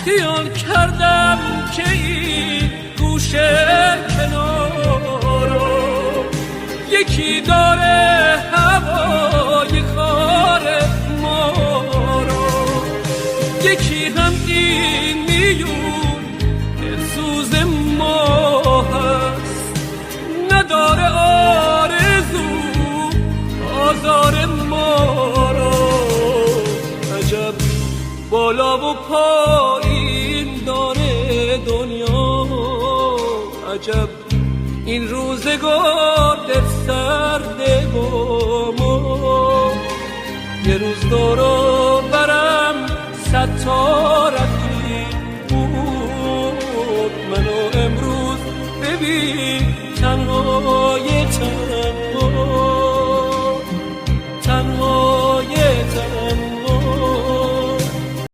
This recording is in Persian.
خیال کردم که این گوشه کنارو یکی داره هوای خار ما رو، یکی هم این میون سوز ما هست، نداره آرزو آزار ما رو. عجب بالا و پایین داره دنیا، عجب این روزگار دل سرده با ما. یه روز دورو برم 100 تا رفیق بود، منو امروز ببین تنهای